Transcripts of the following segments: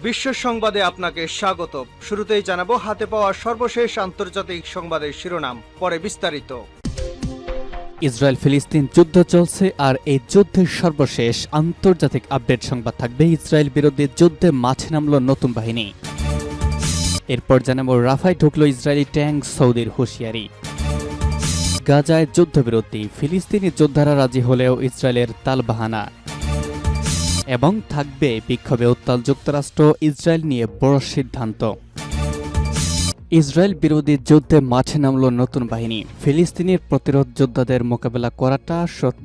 বিশ্ব সংবাদে আপনাকে স্বাগত। শুরুতেই জানাবো হাতে পাওয়া সর্বশেষ আন্তর্জাতিক সংবাদের শিরোনাম, পরে বিস্তারিত। ইসরায়েল ফিলিস্তিন যুদ্ধ চলছে, আর এই যুদ্ধের সর্বশেষ আন্তর্জাতিক আপডেট সংবাদ থাকবে। ইসরায়েল বিরোধী যুদ্ধে মাঠে নামল নতুন বাহিনী। এরপর জানাবো রাফায় ঢুকল ইসরায়েলি ট্যাঙ্ক, সৌদির হুঁশিয়ারি। গাজায় যুদ্ধবিরতি, ফিলিস্তিনি যোদ্ধারা রাজি হলেও ইসরায়েলের তালবাহানা। এবং থাকবে বিক্ষোভে উত্তাল যুক্তরাষ্ট্র, ইসরায়েল নিয়ে বড় সিদ্ধান্ত। ইসরায়েল বিরোধী যুদ্ধে মাঠে নামল নতুন বাহিনী। ফিলিস্তিনের প্রতিরোধ যোদ্ধাদের মোকাবেলা করাটা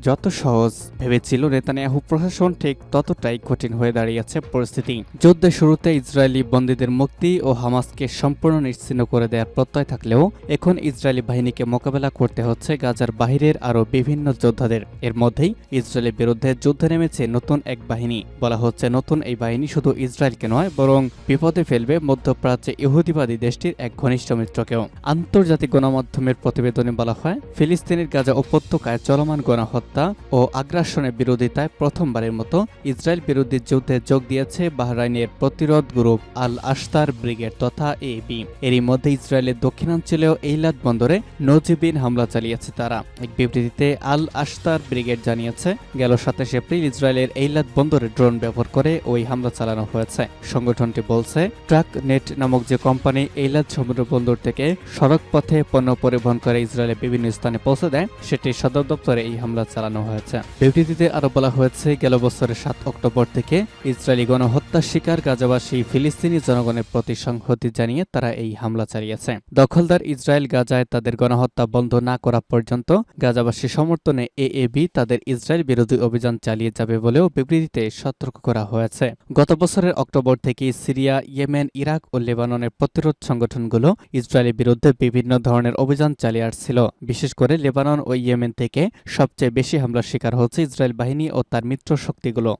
যত সহজ ভেবেছিল নেতানিয়াহু প্রশাসন, ঠিক ততটাই কঠিন হয়ে দাঁড়িয়েছে পরিস্থিতি। যুদ্ধের শুরুতে ইসরায়েলি বন্দীদের মুক্তি ও হামাসকে সম্পূর্ণ নিশ্চিহ্ন করে দেওয়ার প্রত্যয় থাকলেও এখন ইসরায়েলি বাহিনীকে মোকাবেলা করতে হচ্ছে গাজার বাহিরের আরও বিভিন্ন যোদ্ধাদের। এর মধ্যেই ইসরায়েলের বিরুদ্ধে যুদ্ধে নেমেছে নতুন এক বাহিনী। বলা হচ্ছে নতুন এই বাহিনী শুধু ইসরায়েলকে নয়, বরং বিপদে ফেলবে মধ্যপ্রাচ্যে ইহুদিবাদী দেশটির এক ঘনিষ্ঠ মিত্রকেও। আন্তর্জাতিক গণমাধ্যমের প্রতিবেদনে বলা হয়, ফিলিস্তিনের গাজা উপত্যকায় চলমান গণহত্যা ও আগ্রাসনের বিরোধিতায় প্রথমবারের মতো ইসরায়েল বিরোধী যুদ্ধে যোগ দিয়েছে বাহরাইনের প্রতিরোধ গ্রুপ আল আশতার ব্রিগেড তথা এবি। এরই মধ্যে ইসরায়েলের দক্ষিণাঞ্চলেও এইলাত বন্দরে নজিবিন হামলা চালিয়েছে তারা। এক বিবৃতিতে আল আশতার ব্রিগেড জানিয়েছে, গেল 27 এপ্রিল ইসরায়েলের এইলাত বন্দরে ড্রোন ব্যবহার করে ওই হামলা চালানো হয়েছে। সংগঠনটি বলছে, ট্রাক নেট নামক যে কোম্পানি এইলাত সমুদ্র বন্দর থেকে সড়ক পথে পণ্য পরিবহন করে ইসরায়েলের বিভিন্ন স্থানে পৌঁছে দেয়, সেটির সদর দপ্তরে এই হামলা চালানো হয়েছে। বিবৃতিতে আরো বলা হয়েছে, গেল বছরের 7 অক্টোবর থেকে ইসরায়েলি গণহত্যার শিকার গাজাবাসী ফিলিস্তিনি জনগণের প্রতি সংহতি জানিয়ে তারা এই হামলা চালিয়েছে। দখলদার ইসরায়েল গাজায় তাদের গণহত্যা বন্ধ না করা পর্যন্ত গাজাবাসী সমর্থনে এএবি তাদের ইসরায়েল বিরোধী অভিযান চালিয়ে যাবে বলেও বিবৃতিতে সতর্ক করা হয়েছে। গত বছরের অক্টোবর থেকে সিরিয়া, ইয়েমেন, ইরাক ও লেবাননের প্রতিরোধ সংগঠনগুলো ইসরায়েলের বিরুদ্ধে বিভিন্ন ধরনের অভিযান চালিয়ে আসছিল। বিশেষ করে লেবানন ও ইয়েমেন থেকে সবচেয়ে বেশি হামলার শিকার হচ্ছে ইসরায়েল বাহিনী ও তার মিত্র শক্তিগুলো।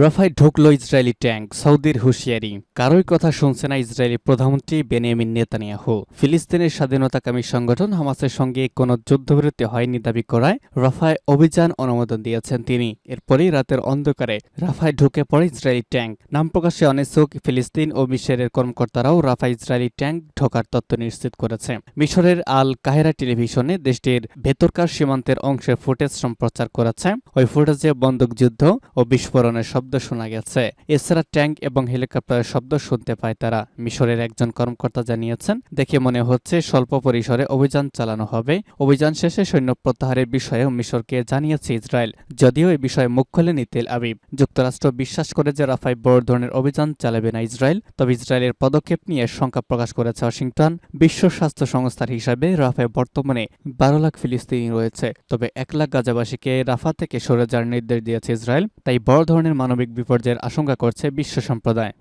রাফায় ঢুকল ইসরায়েলি ট্যাঙ্ক, সৌদির হুঁশিয়ারি। কারোই কথা শুনছে না ইসরায়েলি প্রধানমন্ত্রী বেনিয়ামিন নেতানিয়াহু। ফিলিস্তিনের স্বাধীনতাকামী সংগঠন হামাসের সঙ্গে কোনো যুদ্ধবিরতি হয়নি দাবি করায় রাফায় অভিযান অনুমোদন দিয়েছেন তিনি। এরপরই রাতের অন্ধকারে রাফায় ঢুকে পড়ে ইসরায়েলি ট্যাঙ্ক। নাম প্রকাশে অনিচ্ছুক ফিলিস্তিন ও মিশরের কর্মকর্তারাও রাফায় ইসরায়েলি ট্যাঙ্ক ঢোকার তথ্য নিশ্চিত করেছে। মিশরের আল কাহেরা টেলিভিশনে দেশটির ভেতরকার সীমান্তের অংশের ফুটেজ সম্প্রচার করেছে। ওই ফুটেজে বন্দুকযুদ্ধ ও বিস্ফোরণের শব্দ শোনা গেছে। এছাড়া ট্যাঙ্ক এবং হেলিকপ্টারের শব্দ শুনতে পায় তারা। মিশরের একজন কর্মকর্তা জানিয়েছেন, দেখে মনে হচ্ছে স্বল্প পরিসরে অভিযান চালানো হবে। অভিযান শেষে সৈন্য প্রত্যাহারের বিষয়েও মিশরকে জানিয়েছে ইসরায়েল, যদিও এই বিষয়ে মুখ খোলেনি তেল আবিব। যুক্তরাষ্ট্র বিশ্বাস করে যে রাফায় বড় ধরনের অভিযান চালাবে না ইসরায়েল, তবে ইসরায়েলের পদক্ষেপ নিয়ে শঙ্কা প্রকাশ করেছে ওয়াশিংটন। বিশ্ব স্বাস্থ্য সংস্থার হিসাবে রাফায় বর্তমানে 12 লাখ ফিলিস্তিনি রয়েছে, তবে 1 লাখ গাজাবাসীকে রাফা থেকে সরে যাওয়ার নির্দেশ দিয়েছে ইসরায়েল। তাই বড় ধরনের মানবিক বিপর্যয়ের আশঙ্কা করছে বিশ্ব সম্প্রদায়।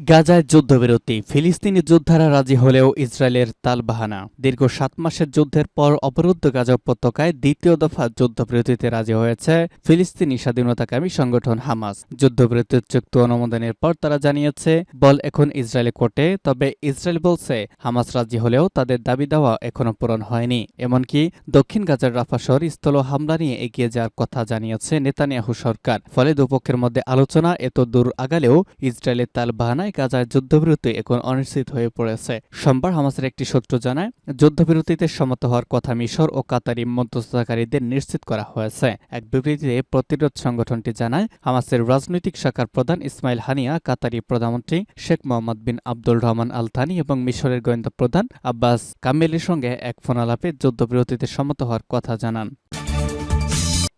গাজায় যুদ্ধবিরতি, ফিলিস্তিনি যোদ্ধারা রাজি হলেও ইসরায়েলের তালবাহানা। দীর্ঘ 7 মাসের যুদ্ধের পর অবরুদ্ধ গাজা উপত্যকায় দ্বিতীয় দফা যুদ্ধবিরতিতে রাজি হয়েছে ফিলিস্তিনি স্বাধীনতাকামী সংগঠন হামাস। যুদ্ধবিরতির চুক্তি অনুমোদনের পর তারা জানিয়েছে, বল এখন ইসরায়েলের কোর্টে। তবে ইসরায়েল বলছে, হামাস রাজি হলেও তাদের দাবি দেওয়া এখনো পূরণ হয়নি। এমনকি দক্ষিণ গাজার রাফা শহর স্থল হামলা নিয়ে এগিয়ে যাওয়ার কথা জানিয়েছে নেতানিয়াহু সরকার। ফলে দুপক্ষের মধ্যে আলোচনা এত দূর আগালেও ইসরায়েলের তালবাহানা গাজায় যুদ্ধবিরতি এখন অনিশ্চিত হয়ে পড়েছে। সোমবার হামাসের একটি সূত্র জানায়, যুদ্ধবিরতিতে সম্মত হওয়ার কথা মিশর ও কাতারি মধ্যস্থতাকারীদের নিশ্চিত করা হয়েছে। এক বিবৃতিতে প্রতিরোধ সংগঠনটি জানায়, হামাসের রাজনৈতিক শাখার প্রধান ইসমাইল হানিয়া, কাতারি প্রধানমন্ত্রী শেখ মোহাম্মদ বিন আব্দুল রহমান আল থানি এবং মিশরের গোয়েন্দা প্রধান আব্বাস কামেলের সঙ্গে এক ফোনালাপে যুদ্ধবিরতিতে সম্মত হওয়ার কথা জানান।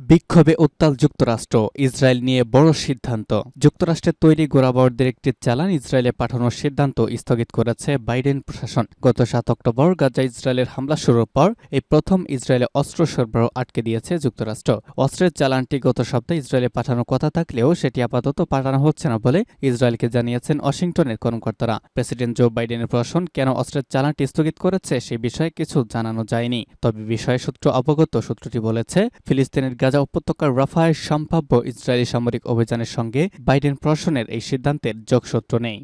বিক্ষোভে উত্তাল যুক্তরাষ্ট্র, ইসরায়েল নিয়ে বড় সিদ্ধান্ত। যুক্তরাষ্ট্রের তৈরি গোলাবারুদের একটি চালান ইসরায়েলে পাঠানোর সিদ্ধান্ত স্থগিত করেছে বাইডেন প্রশাসন। গত 7 অক্টোবর গাজা ইসরায়েলের হামলা শুরুর পর এই প্রথম ইসরায়েলে অস্ত্র সরবরাহ আটকে দিয়েছে যুক্তরাষ্ট্র। অস্ত্রের চালানটি গত সপ্তাহে ইসরায়েলে পাঠানোর কথা থাকলেও সেটি আপাতত পাঠানো হচ্ছে না বলে ইসরায়েলকে জানিয়েছেন ওয়াশিংটনের কর্মকর্তারা। প্রেসিডেন্ট জো বাইডেনের প্রশাসন কেন অস্ত্রের চালানটি স্থগিত করেছে সে বিষয়ে কিছু জানানো যায়নি। তবে বিষয়ে সূত্র অবগত। সূত্রটি বলেছে, ফিলিস্তিনের গাজা উপত্যকার রাফায় সম্ভাব্য ইসরায়েলি সামরিক অভিযানের সঙ্গে বাইডেন প্রশাসনের এই সিদ্ধান্তের যোগসূত্র নেই।